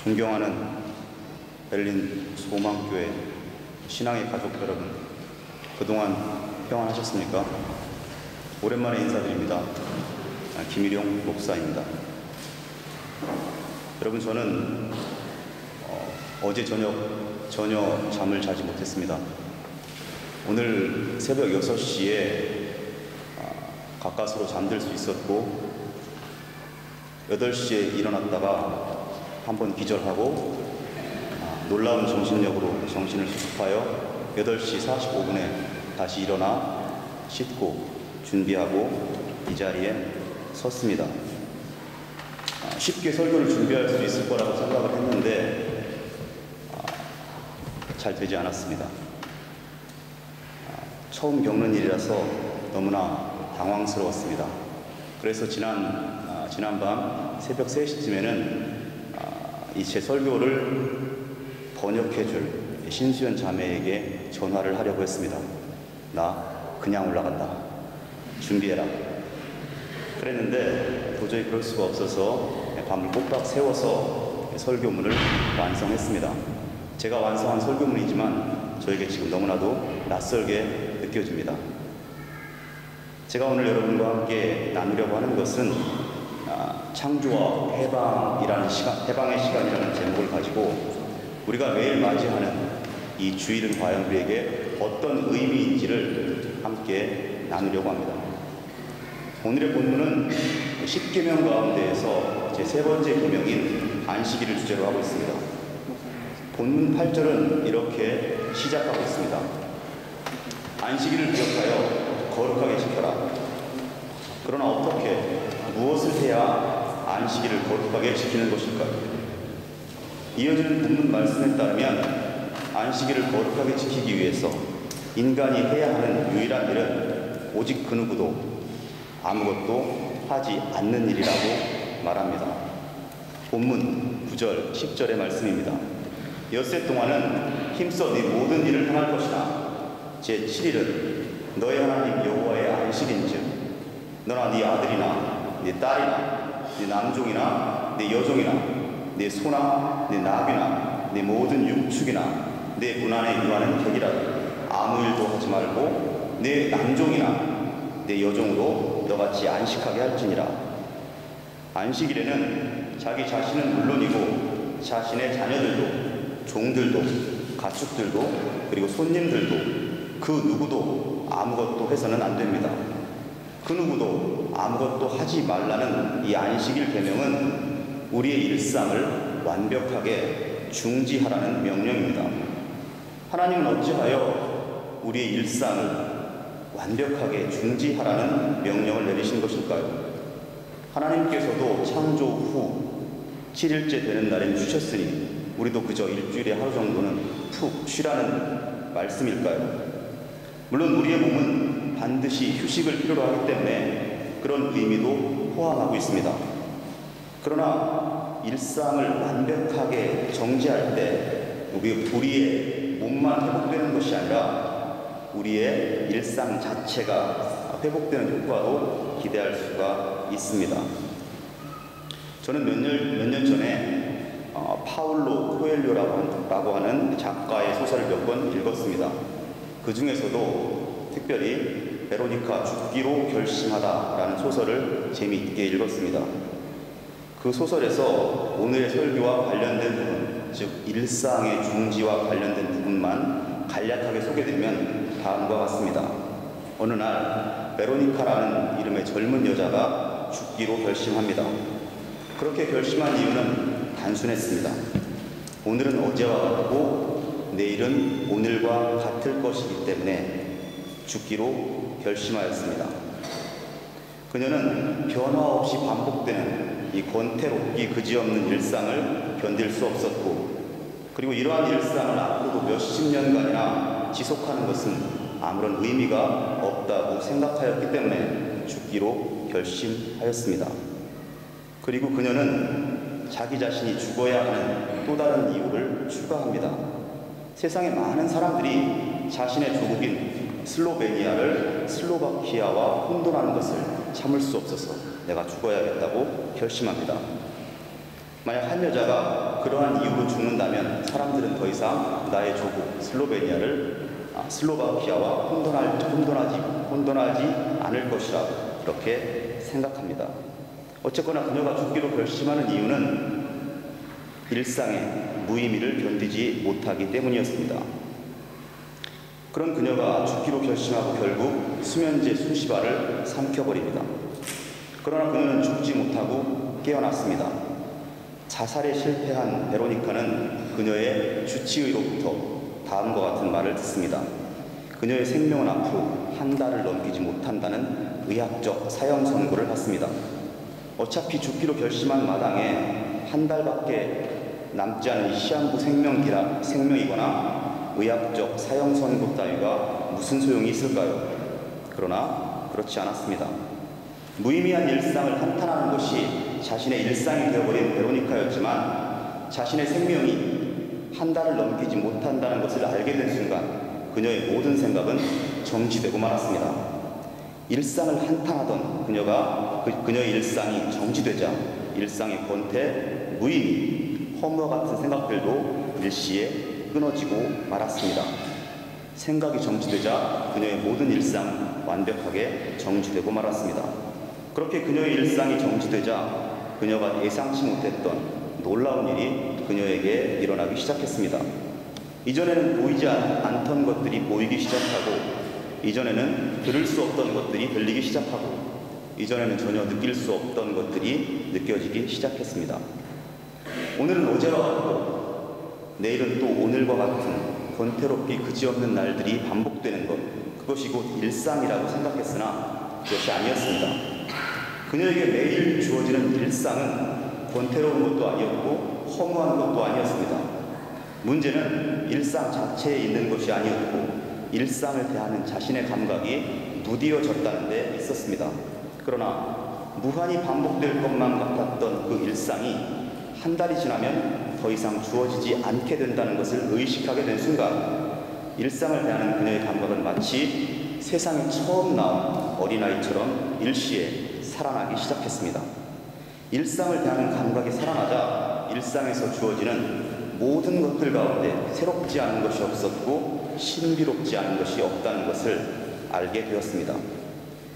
존경하는 베를린 소망교회 신앙의 가족 여러분, 그동안 평안하셨습니까? 오랜만에 인사드립니다. 김일용 목사입니다. 여러분, 저는 어제 저녁 전혀 잠을 자지 못했습니다. 오늘 새벽 6시에 가까스로 잠들 수 있었고 8시에 일어났다가 한번 기절하고 놀라운 정신력으로 정신을 수습하여 8시 45분에 다시 일어나 씻고 준비하고 이 자리에 섰습니다. 쉽게 설교를 준비할 수 있을 거라고 생각을 했는데 잘 되지 않았습니다. 처음 겪는 일이라서 너무나 당황스러웠습니다. 그래서 지난밤 새벽 3시쯤에는 이 제 설교를 번역해줄 신수연 자매에게 전화를 하려고 했습니다. 나 그냥 올라간다. 준비해라. 그랬는데 도저히 그럴 수가 없어서 밤을 꼬박 새워서 설교문을 완성했습니다. 제가 완성한 설교문이지만 저에게 지금 너무나도 낯설게 느껴집니다. 제가 오늘 여러분과 함께 나누려고 하는 것은 창조와 해방의 시간이라는 제목을 가지고 우리가 매일 맞이하는 이 주일은 과연 우리에게 어떤 의미인지를 함께 나누려고 합니다. 오늘의 본문은 10계명 가운데에서 제 3번째 계명인 안식일을 주제로 하고 있습니다. 본문 8절은 이렇게 시작하고 있습니다. 안식일을 기억하여 거룩하게 지켜라. 그러나 어떻게, 무엇을 해야 안식일을 거룩하게 지키는 것일까요? 이어지는 본문 말씀에 따르면 안식일을 거룩하게 지키기 위해서 인간이 해야 하는 유일한 일은 오직 그 누구도 아무것도 하지 않는 일이라고 말합니다. 본문 9절, 10절의 말씀입니다. 엿새 동안은 힘써 네 모든 일을 행할 것이나 제7일은 너의 하나님 여호와의 안식인즉 너나 네 아들이나 네 딸이나 네 남종이나 네 여종이나 네 소나 네 나귀나 네 모든 육축이나 내 문 안에 유하는 객이라도 아무 일도 하지 말고 내 남종이나 내 여종으로 너같이 안식하게 할지니라. 안식일에는 자기 자신은 물론이고 자신의 자녀들도 종들도 가축들도 그리고 손님들도 그 누구도 아무것도 해서는 안 됩니다. 그 누구도 아무것도 하지 말라는 이 안식일 계명은 우리의 일상을 완벽하게 중지하라는 명령입니다. 하나님은 어찌하여 우리의 일상을 완벽하게 중지하라는 명령을 내리신 것일까요? 하나님께서도 창조 후 7일째 되는 날에 쉬셨으니 우리도 그저 일주일에 하루 정도는 푹 쉬라는 말씀일까요? 물론 우리의 몸은 반드시 휴식을 필요로 하기 때문에 그런 의미도 포함하고 있습니다. 그러나 일상을 완벽하게 정지할 때 우리의 몸만 회복되는 것이 아니라 우리의 일상 자체가 회복되는 효과도 기대할 수가 있습니다. 저는 몇 년 전에 파울로 코엘료라고 하는 작가의 소설을 몇 권 읽었습니다. 그 중에서도 특별히 베로니카 죽기로 결심하다라는 소설을 재미있게 읽었습니다. 그 소설에서 오늘의 설교와 관련된 부분, 즉 일상의 중지와 관련된 부분만 간략하게 소개되면 다음과 같습니다. 어느 날 베로니카라는 이름의 젊은 여자가 죽기로 결심합니다. 그렇게 결심한 이유는 단순했습니다. 오늘은 어제와 같고 내일은 오늘과 같을 것이기 때문에 죽기로 결심하였습니다. 그녀는 변화 없이 반복되는 이 권태롭기 그지없는 일상을 견딜 수 없었고, 그리고 이러한 일상을 앞으로도 몇십 년간이나 지속하는 것은 아무런 의미가 없다고 생각하였기 때문에 죽기로 결심하였습니다. 그리고 그녀는 자기 자신이 죽어야 하는 또 다른 이유를 추가합니다. 세상에 많은 사람들이 자신의 조국인 슬로베니아를 슬로바키아와 혼돈하는 것을 참을 수 없어서 내가 죽어야겠다고 결심합니다. 만약 한 여자가 그러한 이유로 죽는다면 사람들은 더 이상 나의 조국 슬로바키아와 혼돈하지 않을 것이라고 그렇게 생각합니다. 어쨌거나 그녀가 죽기로 결심하는 이유는 일상의 무의미를 견디지 못하기 때문이었습니다. 그런 그녀가 죽기로 결심하고 결국 수면제 수십 알을 삼켜버립니다. 그러나 그녀는 죽지 못하고 깨어났습니다. 자살에 실패한 베로니카는 그녀의 주치의로부터 다음과 같은 말을 듣습니다. 그녀의 생명은 앞으로 한 달을 넘기지 못한다는 의학적 사형 선고를 받습니다. 어차피 죽기로 결심한 마당에 한 달밖에 남지 않은 시한부 생명이거나 의학적 사형 선고 따위가 무슨 소용이 있을까요? 그러나 그렇지 않았습니다. 무의미한 일상을 한탄하는 것이 자신의 일상이 되어버린 베로니카였지만 자신의 생명이 한 달을 넘기지 못한다는 것을 알게 된 순간 그녀의 모든 생각은 정지되고 말았습니다. 일상을 한탄하던 그녀의 일상이 정지되자 일상의 권태, 무의미, 허무와 같은 생각들도 일시에 끊어지고 말았습니다. 생각이 정지되자 그녀의 모든 일상 완벽하게 정지되고 말았습니다. 그렇게 그녀의 일상이 정지되자 그녀가 예상치 못했던 놀라운 일이 그녀에게 일어나기 시작했습니다. 이전에는 보이지 않던 것들이 보이기 시작하고, 이전에는 들을 수 없던 것들이 들리기 시작하고, 이전에는 전혀 느낄 수 없던 것들이 느껴지기 시작했습니다. 오늘은 어제와 같고 내일은 또 오늘과 같은 권태롭기 그지없는 날들이 반복되는 것, 그것이 곧 일상이라고 생각했으나 그것이 아니었습니다. 그녀에게 매일 주어지는 일상은 권태로운 것도 아니었고 허무한 것도 아니었습니다. 문제는 일상 자체에 있는 것이 아니었고 일상을 대하는 자신의 감각이 무디어졌다는 데 있었습니다. 그러나 무한히 반복될 것만 같았던 그 일상이 한 달이 지나면 더 이상 주어지지 않게 된다는 것을 의식하게 된 순간 일상을 대하는 그녀의 감각은 마치 세상에 처음 나온 어린아이처럼 일시에 살아나기 시작했습니다. 일상을 대하는 감각이 살아나자 일상에서 주어지는 모든 것들 가운데 새롭지 않은 것이 없었고 신비롭지 않은 것이 없다는 것을 알게 되었습니다.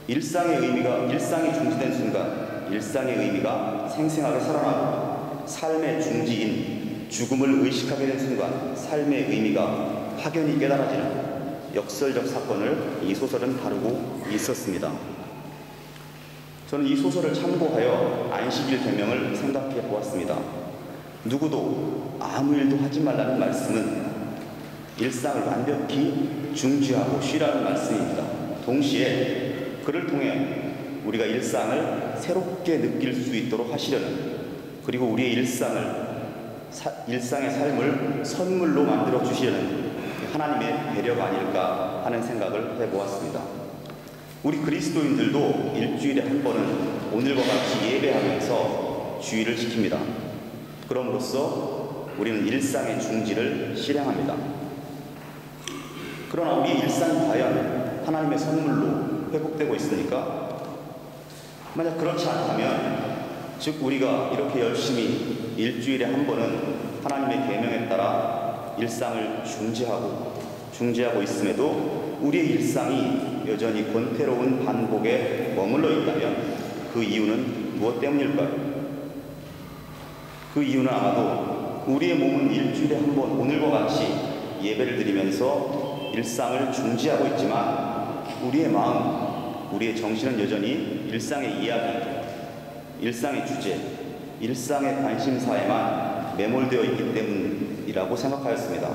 일상이 중지된 순간 일상의 의미가 생생하게 살아나고 삶의 중지인 죽음을 의식하게 된 순간 삶의 의미가 확연히 깨달아지는 역설적 사건을 이 소설은 다루고 있었습니다. 저는 이 소설을 참고하여 안식일 계명을 생각해 보았습니다. 누구도 아무 일도 하지 말라는 말씀은 일상을 완벽히 중지하고 쉬라는 말씀입니다. 동시에 그를 통해 우리가 일상을 새롭게 느낄 수 있도록 하시려는, 그리고 우리의 일상의 삶을 선물로 만들어 주시려는 하나님의 배려가 아닐까 하는 생각을 해보았습니다. 우리 그리스도인들도 일주일에 한 번은 오늘과 같이 예배하면서 주의를 지킵니다. 그럼으로써 우리는 일상의 중지를 실행합니다. 그러나 우리 일상이 과연 하나님의 선물로 회복되고 있습니까? 만약 그렇지 않다면, 즉 우리가 이렇게 열심히 일주일에 한 번은 하나님의 계명에 따라 일상을 중지하고 있음에도 우리의 일상이 여전히 권태로운 반복에 머물러 있다면 그 이유는 무엇 때문일까요? 그 이유는 아마도 우리의 몸은 일주일에 한 번 오늘과 같이 예배를 드리면서 일상을 중지하고 있지만 우리의 마음, 우리의 정신은 여전히 일상의 이야기, 일상의 주제, 일상의 관심사에만 매몰되어 있기 때문이라고 생각하였습니다.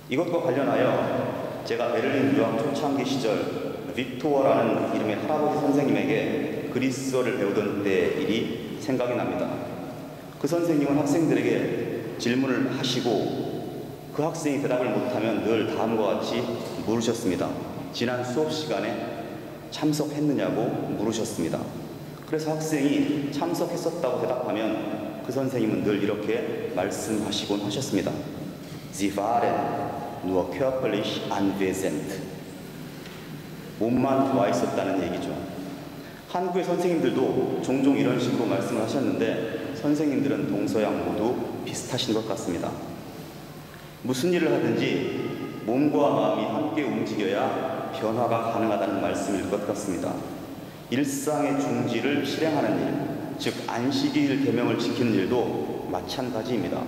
이것과 관련하여 제가 베를린 유학 초창기 시절 빅토어라는 이름의 할아버지 선생님에게 그리스어를 배우던 때의 일이 생각이 납니다. 그 선생님은 학생들에게 질문을 하시고 그 학생이 대답을 못하면 늘 다음과 같이 물으셨습니다. 지난 수업 시간에 참석했느냐고 물으셨습니다. 그래서 학생이 참석했었다고 대답하면 그 선생님은 늘 이렇게 말씀하시곤 하셨습니다. Sie waren nur körperlich anwesend. 몸만 와 있었다는 얘기죠. 한국의 선생님들도 종종 이런 식으로 말씀을 하셨는데 선생님들은 동서양 모두 비슷하신 것 같습니다. 무슨 일을 하든지 몸과 마음이 함께 움직여야 변화가 가능하다는 말씀일 것 같습니다. 일상의 중지를 실행하는 일, 즉 안식일 계명을 지키는 일도 마찬가지입니다.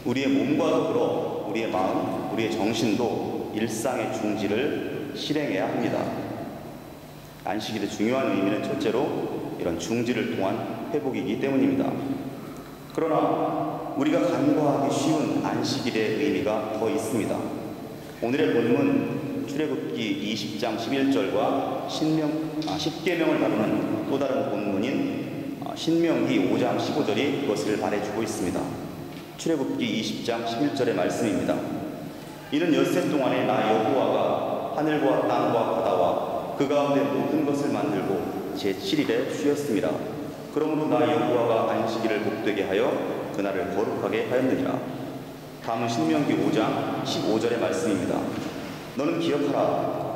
우리의 몸과 더불어 우리의 마음, 우리의 정신도 일상의 중지를 실행해야 합니다. 안식일의 중요한 의미는 첫째로 이런 중지를 통한 회복이기 때문입니다. 그러나 우리가 간과하기 쉬운 안식일의 의미가 더 있습니다. 오늘의 본문 출애굽기 20장 11절과 십계명을 다루는 또 다른 본문인 신명기 5장 15절이 그것을 말해주고 있습니다. 출애굽기 20장 11절의 말씀입니다. 이는 엿새 동안에 나 여호와가 하늘과 땅과 바다와 그 가운데 모든 것을 만들고 제7일에 쉬었습니다. 그러므로 나 여호와가 안식일을 복되게 하여 그날을 거룩하게 하였느니라. 다음은 신명기 5장 15절의 말씀입니다. 너는 기억하라.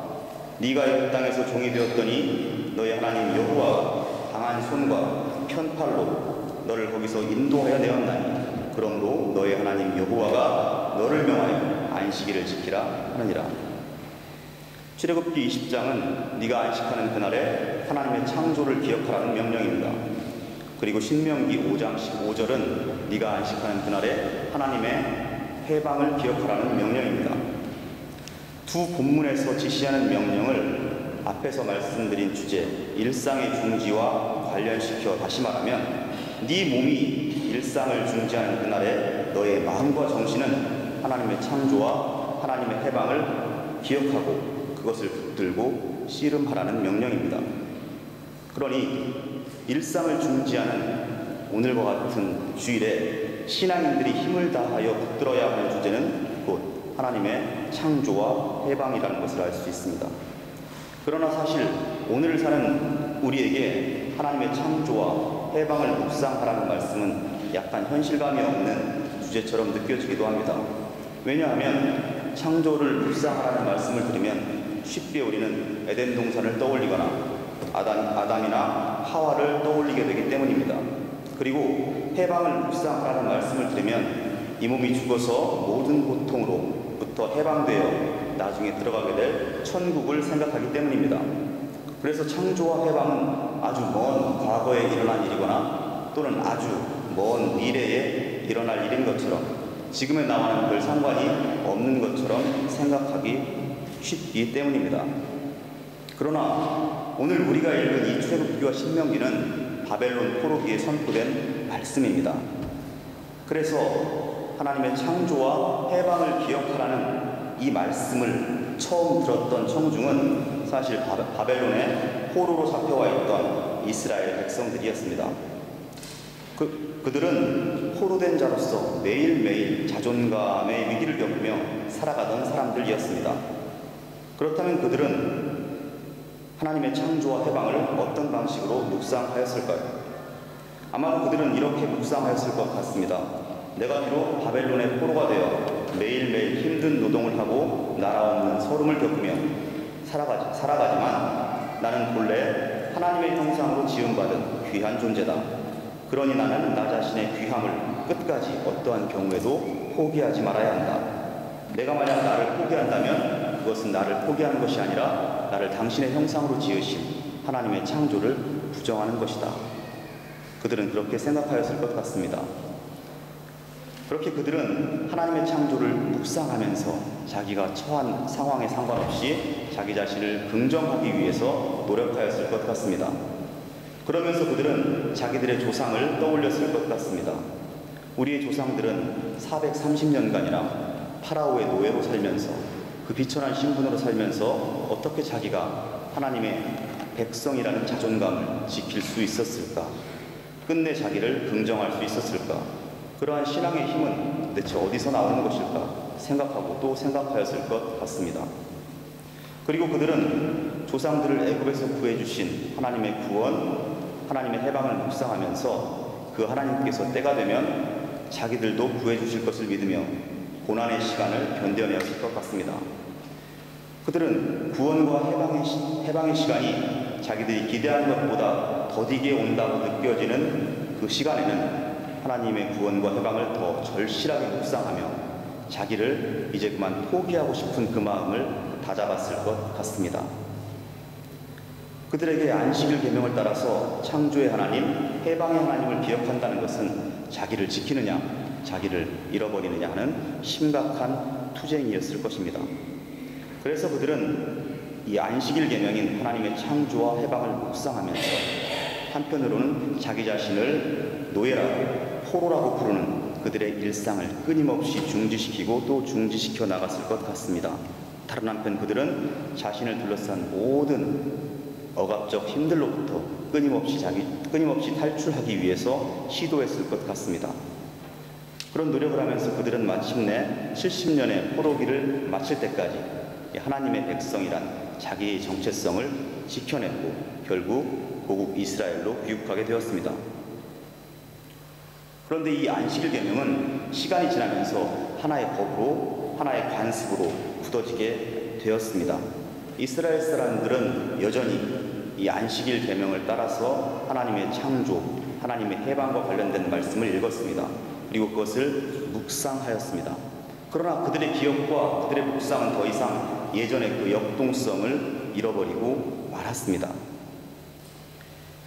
네가 이 땅에서 종이 되었더니 너의 하나님 여호와가 강한 손과 편팔로 너를 거기서 인도하여 내었나니 그러므로 너의 하나님 여호와가 너를 명하여 안식일을 지키라 하느니라. 출애굽기 20장은 네가 안식하는 그날에 하나님의 창조를 기억하라는 명령입니다. 그리고 신명기 5장 15절은 네가 안식하는 그날에 하나님의 해방을 기억하라는 명령입니다. 두 본문에서 지시하는 명령을 앞에서 말씀드린 주제 일상의 중지와 관련시켜 다시 말하면 네 몸이 일상을 중지하는 그날에 너의 마음과 정신은 하나님의 창조와 하나님의 해방을 기억하고 그것을 붙들고 씨름하라는 명령입니다. 그러니 일상을 중지하는 오늘과 같은 주일에 신앙인들이 힘을 다하여 붙들어야 하는 주제는 곧 하나님의 창조와 해방이라는 것을 알 수 있습니다. 그러나 사실 오늘을 사는 우리에게 하나님의 창조와 해방을 묵상하라는 말씀은 약간 현실감이 없는 주제처럼 느껴지기도 합니다. 왜냐하면 창조를 묵상하라는 말씀을 들으면 쉽게 우리는 에덴 동산을 떠올리거나 아담이나 하와를 떠올리게 되기 때문입니다. 그리고 해방을 묵상하라는 말씀을 들으면 이 몸이 죽어서 모든 고통으로부터 해방되어 나중에 들어가게 될 천국을 생각하기 때문입니다. 그래서 창조와 해방은 아주 먼 과거에 일어난 일이거나 또는 아주 먼 미래에 일어날 일인 것처럼 지금의 나와는 별 상관이 없는 것처럼 생각하기 쉽기 때문입니다. 그러나 오늘 우리가 읽은 이 출애굽기와 신명기는 바벨론 포로기에 선포된 말씀입니다. 그래서 하나님의 창조와 해방을 기억하라는 이 말씀을 처음 들었던 청중은 사실 바벨론의 포로로 잡혀와 있던 이스라엘 백성들이었습니다. 그들은 포로된 자로서 매일매일 자존감의 위기를 겪으며 살아가던 사람들이었습니다. 그렇다면 그들은 하나님의 창조와 해방을 어떤 방식으로 묵상하였을까요? 아마도 그들은 이렇게 묵상하였을 것 같습니다. 내가 비록 바벨론의 포로가 되어 매일매일 힘든 노동을 하고 나라 없는 서름을 겪으며 살아가지만 나는 본래 하나님의 형상으로 지음받은 귀한 존재다. 그러니 나는 나 자신의 귀함을 끝까지 어떠한 경우에도 포기하지 말아야 한다. 내가 만약 나를 포기한다면 그것은 나를 포기하는 것이 아니라 나를 당신의 형상으로 지으신 하나님의 창조를 부정하는 것이다. 그들은 그렇게 생각하였을 것 같습니다. 그렇게 그들은 하나님의 창조를 묵상하면서 자기가 처한 상황에 상관없이 자기 자신을 긍정하기 위해서 노력하였을 것 같습니다. 그러면서 그들은 자기들의 조상을 떠올렸을 것 같습니다. 우리의 조상들은 430년간이나 파라오의 노예로 살면서 그 비천한 신분으로 살면서 어떻게 자기가 하나님의 백성이라는 자존감을 지킬 수 있었을까? 끝내 자기를 긍정할 수 있었을까? 그러한 신앙의 힘은 대체 어디서 나오는 것일까? 생각하고 또 생각하였을 것 같습니다. 그리고 그들은 조상들을 애굽에서 구해주신 하나님의 구원, 하나님의 해방을 묵상하면서 그 하나님께서 때가 되면 자기들도 구해주실 것을 믿으며 고난의 시간을 견뎌내었을 것 같습니다. 그들은 구원과 해방의 시간이 자기들이 기대한 것보다 더디게 온다고 느껴지는 그 시간에는 하나님의 구원과 해방을 더 절실하게 묵상하며 자기를 이제 그만 포기하고 싶은 그 마음을 다잡았을 것 같습니다. 그들에게 안식일 계명을 따라서 창조의 하나님, 해방의 하나님을 기억한다는 것은 자기를 지키느냐, 자기를 잃어버리느냐 하는 심각한 투쟁이었을 것입니다. 그래서 그들은 이 안식일 계명인 하나님의 창조와 해방을 묵상하면서 한편으로는 자기 자신을 노예라고, 포로라고 부르는 그들의 일상을 끊임없이 중지시키고 또 중지시켜 나갔을 것 같습니다. 다른 한편 그들은 자신을 둘러싼 모든 억압적 힘들로부터 끊임없이 탈출하기 위해서 시도했을 것 같습니다. 그런 노력을 하면서 그들은 마침내 70년의 포로기를 마칠 때까지 하나님의 백성이란 자기의 정체성을 지켜냈고 결국 고국 이스라엘로 귀국하게 되었습니다. 그런데 이 안식일 계명은 시간이 지나면서 하나의 법으로, 하나의 관습으로 굳어지게 되었습니다. 이스라엘 사람들은 여전히 이 안식일 계명을 따라서 하나님의 창조, 하나님의 해방과 관련된 말씀을 읽었습니다. 그리고 그것을 묵상하였습니다. 그러나 그들의 기억과 그들의 묵상은 더 이상 예전의 그 역동성을 잃어버리고 말았습니다.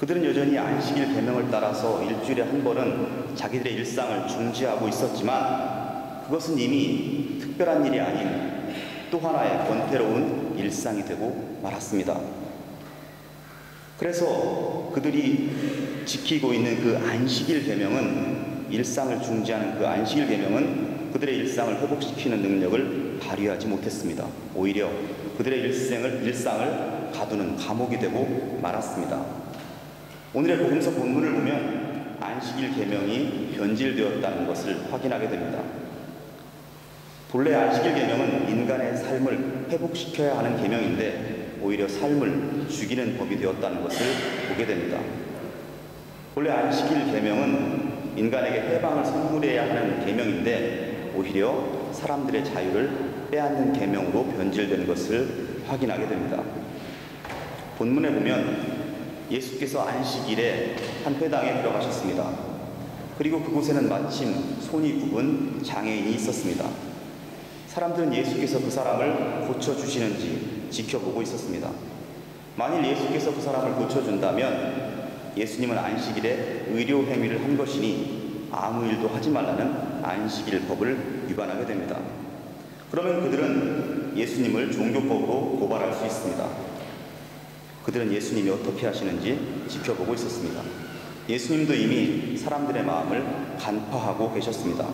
그들은 여전히 안식일 계명을 따라서 일주일에 한 번은 자기들의 일상을 중지하고 있었지만 그것은 이미 특별한 일이 아닌 또 하나의 권태로운 일상이 되고 말았습니다. 그래서 그들이 지키고 있는 그 안식일 계명은, 일상을 중지하는 그 안식일 계명은 그들의 일상을 회복시키는 능력을 발휘하지 못했습니다. 오히려 그들의 일상을 가두는 감옥이 되고 말았습니다. 오늘의 복음서 본문을 보면 안식일 계명이 변질되었다는 것을 확인하게 됩니다. 본래 안식일 계명은 인간의 삶을 회복시켜야 하는 계명인데 오히려 삶을 죽이는 법이 되었다는 것을 보게 됩니다. 본래 안식일 계명은 인간에게 해방을 선물해야 하는 계명인데 오히려 사람들의 자유를 빼앗는 계명으로 변질된 것을 확인하게 됩니다. 본문에 보면 예수께서 안식일에 한 회당에 들어가셨습니다. 그리고 그곳에는 마침 손이 굽은 장애인이 있었습니다. 사람들은 예수께서 그 사람을 고쳐주시는지 지켜보고 있었습니다. 만일 예수께서 그 사람을 고쳐준다면 예수님은 안식일에 의료 행위를 한 것이니 아무 일도 하지 말라는 안식일 법을 위반하게 됩니다. 그러면 그들은 예수님을 종교법으로 고발할 수 있습니다. 그들은 예수님이 어떻게 하시는지 지켜보고 있었습니다. 예수님도 이미 사람들의 마음을 간파하고 계셨습니다.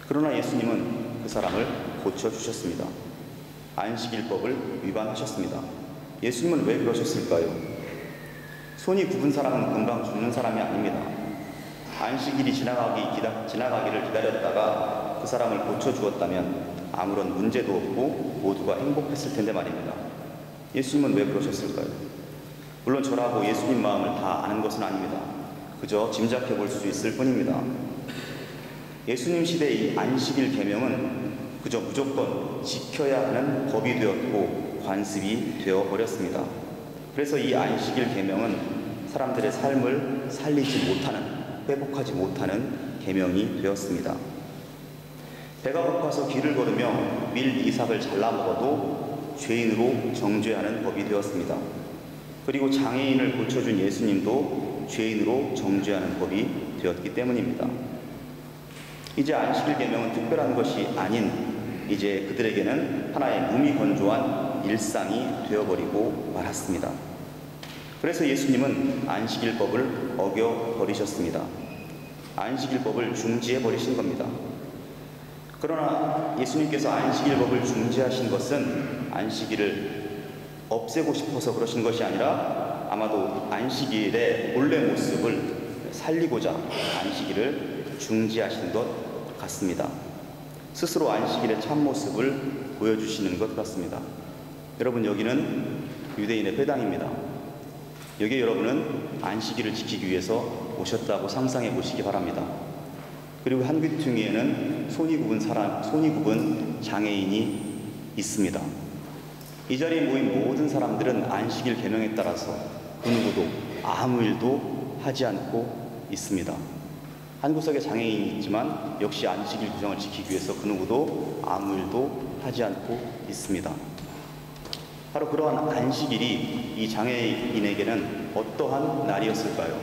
그러나 예수님은 그 사람을 고쳐주셨습니다. 안식일법을 위반하셨습니다. 예수님은 왜 그러셨을까요? 손이 굽은 사람은 금방 죽는 사람이 아닙니다. 안식일이 지나가기를 기다렸다가 그 사람을 고쳐주었다면 아무런 문제도 없고 모두가 행복했을 텐데 말입니다. 예수님은 왜 그러셨을까요? 물론 저라고 예수님 마음을 다 아는 것은 아닙니다. 그저 짐작해 볼 수 있을 뿐입니다. 예수님 시대의 이 안식일 계명은 그저 무조건 지켜야 하는 법이 되었고 관습이 되어버렸습니다. 그래서 이 안식일 계명은 사람들의 삶을 살리지 못하는, 회복하지 못하는 계명이 되었습니다. 배가 고파서 길을 걸으며 밀 이삭을 잘라 먹어도 죄인으로 정죄하는 법이 되었습니다. 그리고 장애인을 고쳐준 예수님도 죄인으로 정죄하는 법이 되었기 때문입니다. 이제 안식일 계명은 특별한 것이 아닌 이제 그들에게는 하나의 무미건조한 일상이 되어버리고 말았습니다. 그래서 예수님은 안식일법을 어겨버리셨습니다. 안식일법을 중지해버리신 겁니다. 그러나 예수님께서 안식일법을 중지하신 것은 안식일을 없애고 싶어서 그러신 것이 아니라 아마도 안식일의 본래 모습을 살리고자 안식일을 중지하신 것 같습니다. 스스로 안식일의 참모습을 보여주시는 것 같습니다. 여러분, 여기는 유대인의 회당입니다. 여기에 여러분은 안식일을 지키기 위해서 오셨다고 상상해 보시기 바랍니다. 그리고 한 귀퉁이에는 손이 굽은 장애인이 있습니다. 이 자리에 모인 모든 사람들은 안식일 계명에 따라서 그 누구도 아무 일도 하지 않고 있습니다. 한 구석에 장애인이 있지만 역시 안식일 규정을 지키기 위해서 그 누구도 아무 일도 하지 않고 있습니다. 바로 그러한 안식일이 이 장애인에게는 어떠한 날이었을까요?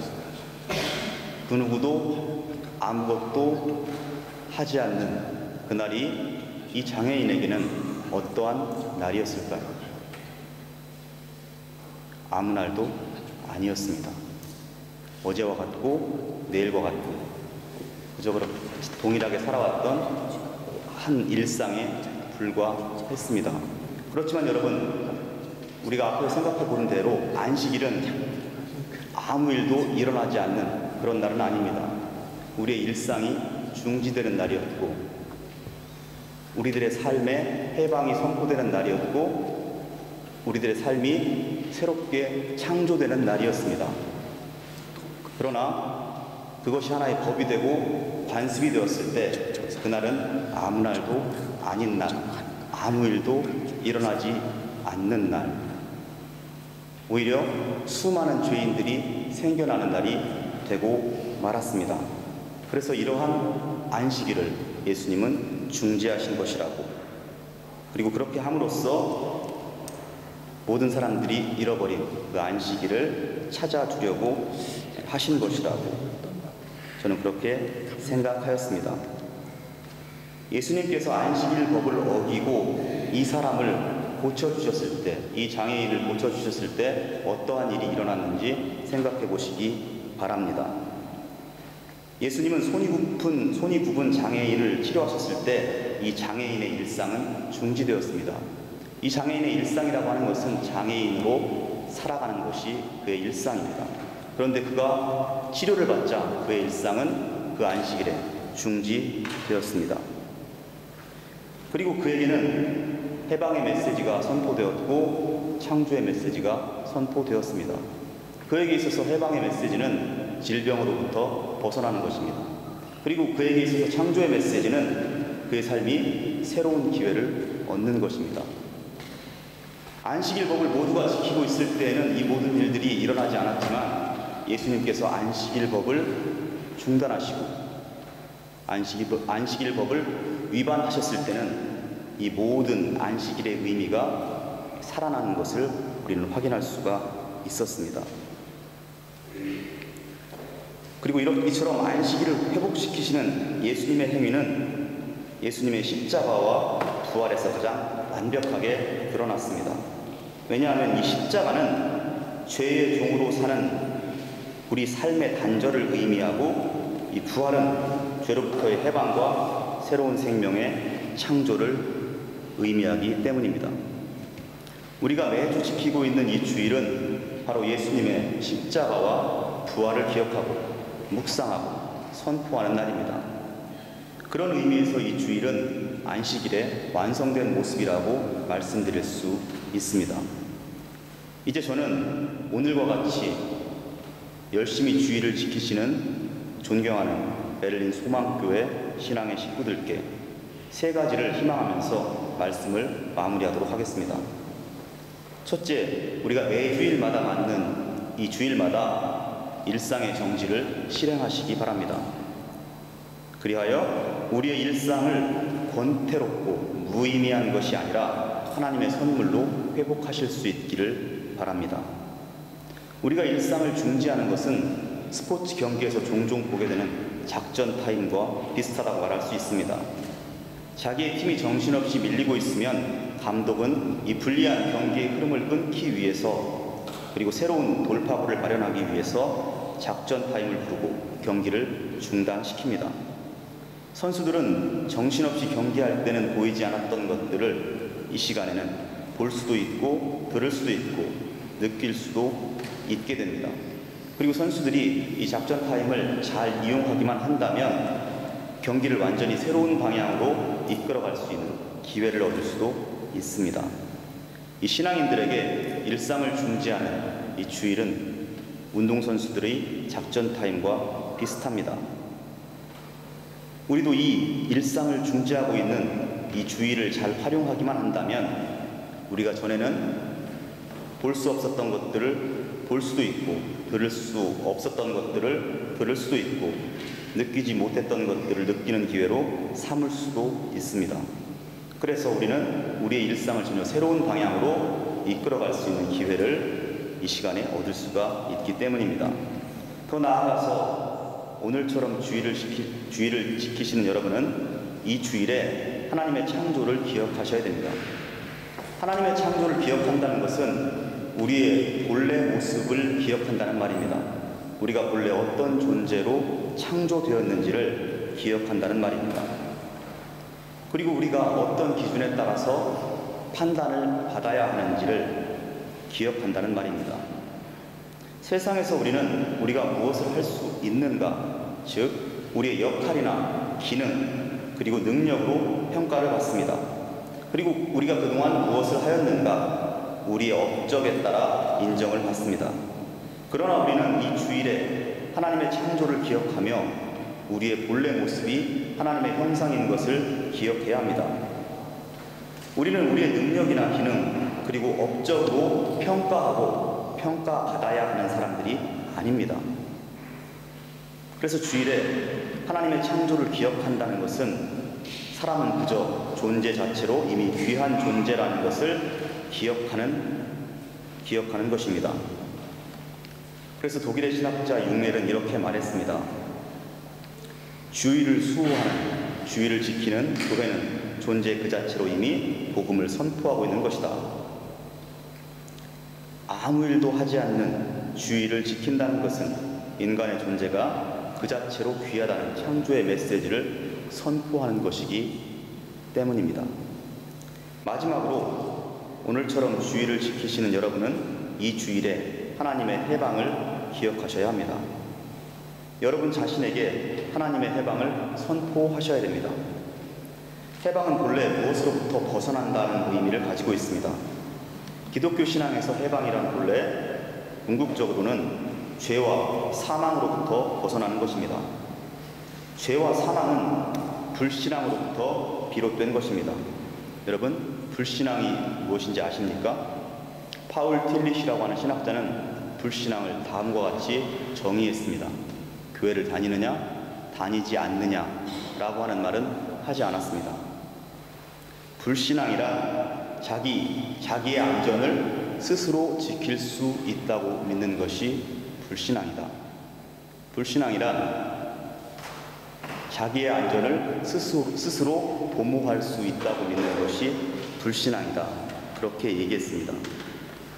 그 누구도 아무것도 하지 않는 그날이 이 장애인에게는 어떠한 날이었을까요? 아무 날도 아니었습니다. 어제와 같고 내일과 같고 그저 그렇게 동일하게 살아왔던 한 일상에 불과했습니다. 그렇지만 여러분, 우리가 앞에서 생각해 보는 대로 안식일은 아무 일도 일어나지 않는 그런 날은 아닙니다. 우리의 일상이 중지되는 날이었고 우리들의 삶에 해방이 선포되는 날이었고 우리들의 삶이 새롭게 창조되는 날이었습니다. 그러나 그것이 하나의 법이 되고 관습이 되었을 때 그날은 아무 날도 아닌 날, 아무 일도 일어나지 않는 날, 오히려 수많은 죄인들이 생겨나는 날이 되고 말았습니다. 그래서 이러한 안식일을 예수님은 중지하신 것이라고, 그리고 그렇게 함으로써 모든 사람들이 잃어버린 그 안식일을 찾아주려고 하신 것이라고 저는 그렇게 생각하였습니다. 예수님께서 안식일 법을 어기고 이 사람을 고쳐주셨을 때, 이 장애인을 고쳐주셨을 때 어떠한 일이 일어났는지 생각해 보시기 바랍니다. 예수님은 손이 굽은 장애인을 치료하셨을 때 이 장애인의 일상은 중지되었습니다. 이 장애인의 일상이라고 하는 것은 장애인으로 살아가는 것이 그의 일상입니다. 그런데 그가 치료를 받자 그의 일상은 그 안식일에 중지되었습니다. 그리고 그에게는 해방의 메시지가 선포되었고 창조의 메시지가 선포되었습니다. 그에게 있어서 해방의 메시지는 질병으로부터 벗어나는 것입니다. 그리고 그에게 있어서 창조의 메시지는 그의 삶이 새로운 기회를 얻는 것입니다. 안식일 법을 모두가 지키고 있을 때에는 이 모든 일들이 일어나지 않았지만 예수님께서 안식일 법을 중단하시고 안식일 법을 위반하셨을 때는 이 모든 안식일의 의미가 살아나는 것을 우리는 확인할 수가 있었습니다. 그리고 이처럼 안식일을 회복시키시는 예수님의 행위는 예수님의 십자가와 부활에서 가장 완벽하게 드러났습니다. 왜냐하면 이 십자가는 죄의 종으로 사는 우리 삶의 단절을 의미하고 이 부활은 죄로부터의 해방과 새로운 생명의 창조를 의미하기 때문입니다. 우리가 매주 지키고 있는 이 주일은 바로 예수님의 십자가와 부활을 기억하고 묵상하고 선포하는 날입니다. 그런 의미에서 이 주일은 안식일의 완성된 모습이라고 말씀드릴 수 있습니다. 이제 저는 오늘과 같이 열심히 주일을 지키시는 존경하는 베를린 소망교회 신앙의 식구들께 세 가지를 희망하면서 말씀을 마무리하도록 하겠습니다. 첫째, 우리가 매 주일마다 맞는 이 주일마다 일상의 정지를 실행하시기 바랍니다. 그리하여 우리의 일상을 권태롭고 무의미한 것이 아니라 하나님의 선물로 회복하실 수 있기를 바랍니다. 우리가 일상을 중지하는 것은 스포츠 경기에서 종종 보게 되는 작전 타임과 비슷하다고 말할 수 있습니다. 자기의 팀이 정신없이 밀리고 있으면 감독은 이 불리한 경기의 흐름을 끊기 위해서, 그리고 새로운 돌파구를 마련하기 위해서 작전 타임을 부르고 경기를 중단시킵니다. 선수들은 정신없이 경기할 때는 보이지 않았던 것들을 이 시간에는 볼 수도 있고 들을 수도 있고 느낄 수도 있게 됩니다. 그리고 선수들이 이 작전 타임을 잘 이용하기만 한다면 경기를 완전히 새로운 방향으로 이끌어갈 수 있는 기회를 얻을 수도 있습니다. 이 신앙인들에게 일상을 중지하는 이 주일은 운동선수들의 작전 타임과 비슷합니다. 우리도 이 일상을 중지하고 있는 이 주일을 잘 활용하기만 한다면 우리가 전에는 볼 수 없었던 것들을 볼 수도 있고 들을 수 없었던 것들을 들을 수도 있고 느끼지 못했던 것들을 느끼는 기회로 삼을 수도 있습니다. 그래서 우리는 우리의 일상을 전혀 새로운 방향으로 이끌어갈 수 있는 기회를 이 시간에 얻을 수가 있기 때문입니다. 더 나아가서 오늘처럼 주일을 지키시는 여러분은 이 주일에 하나님의 창조를 기억하셔야 됩니다. 하나님의 창조를 기억한다는 것은 우리의 본래 모습을 기억한다는 말입니다. 우리가 본래 어떤 존재로 창조되었는지를 기억한다는 말입니다. 그리고 우리가 어떤 기준에 따라서 판단을 받아야 하는지를 기억한다는 말입니다. 세상에서 우리는 우리가 무엇을 할 수 있는가, 즉 우리의 역할이나 기능 그리고 능력으로 평가를 받습니다. 그리고 우리가 그동안 무엇을 하였는가, 우리의 업적에 따라 인정을 받습니다. 그러나 우리는 이 주일에 하나님의 창조를 기억하며 우리의 본래 모습이 하나님의 형상인 것을 기억해야 합니다. 우리는 우리의 능력이나 기능 그리고 업적으로 평가하고 평가받아야 하는 사람들이 아닙니다. 그래서 주일에 하나님의 창조를 기억한다는 것은 사람은 그저 존재 자체로 이미 귀한 존재라는 것을 기억하는 것입니다. 그래서 독일의 신학자 융렐은 이렇게 말했습니다. 주일을 수호하는, 주일을 지키는 교회는 존재 그 자체로 이미 복음을 선포하고 있는 것이다. 아무 일도 하지 않는 주일을 지킨다는 것은 인간의 존재가 그 자체로 귀하다는 창조의 메시지를 선포하는 것이기 때문입니다. 마지막으로 오늘처럼 주일을 지키시는 여러분은 이 주일에 하나님의 해방을 기억하셔야 합니다. 여러분 자신에게 하나님의 해방을 선포하셔야 됩니다. 해방은 본래 무엇으로부터 벗어난다는 의미를 가지고 있습니다. 기독교 신앙에서 해방이란 본래 궁극적으로는 죄와 사망으로부터 벗어나는 것입니다. 죄와 사망은 불신앙으로부터 비롯된 것입니다. 여러분, 불신앙이 무엇인지 아십니까? 파울 틸리시라고 하는 신학자는 불신앙을 다음과 같이 정의했습니다. 교회를 다니느냐, 다니지 않느냐 라고 하는 말은 하지 않았습니다. 불신앙이란 자기의 안전을 스스로 지킬 수 있다고 믿는 것이 불신앙이다. 불신앙이란 자기의 안전을 스스로 보호할 수 있다고 믿는 것이 불신앙이다. 그렇게 얘기했습니다.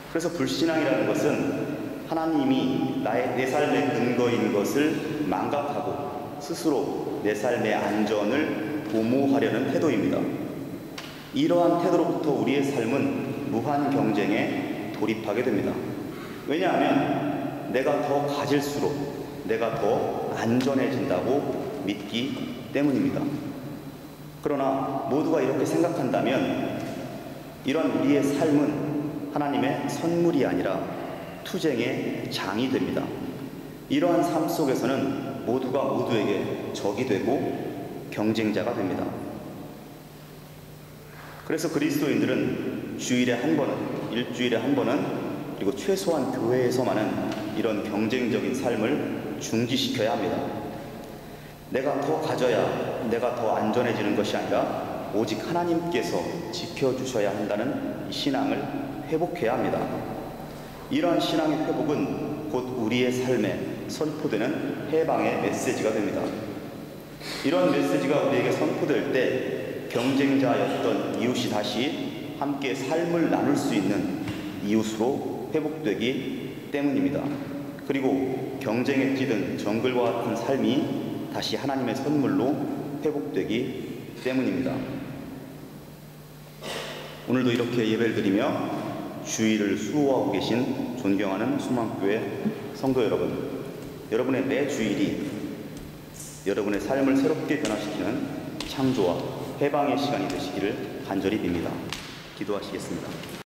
그래서 불신앙이라는 것은 하나님이 내 삶의 근거인 것을 망각하고 스스로 내 삶의 안전을 도모하려는 태도입니다. 이러한 태도로부터 우리의 삶은 무한 경쟁에 돌입하게 됩니다. 왜냐하면 내가 더 가질수록 내가 더 안전해진다고 믿기 때문입니다. 그러나 모두가 이렇게 생각한다면 이런 우리의 삶은 하나님의 선물이 아니라 투쟁의 장이 됩니다. 이러한 삶 속에서는 모두가 모두에게 적이 되고 경쟁자가 됩니다. 그래서 그리스도인들은 주일에 한 번은, 일주일에 한 번은, 그리고 최소한 교회에서만은 이런 경쟁적인 삶을 중지시켜야 합니다. 내가 더 가져야 내가 더 안전해지는 것이 아니라 오직 하나님께서 지켜주셔야 한다는 신앙을 회복해야 합니다. 이러한 신앙의 회복은 곧 우리의 삶에 선포되는 해방의 메시지가 됩니다. 이런 메시지가 우리에게 선포될 때 경쟁자였던 이웃이 다시 함께 삶을 나눌 수 있는 이웃으로 회복되기 때문입니다. 그리고 경쟁에 찌든 정글과 같은 삶이 다시 하나님의 선물로 회복되기 때문입니다. 오늘도 이렇게 예배를 드리며 주일을 수호하고 계신 존경하는 소망교회 성도 여러분, 여러분의 매 주일이 여러분의 삶을 새롭게 변화시키는 창조와 해방의 시간이 되시기를 간절히 빕니다. 기도하시겠습니다.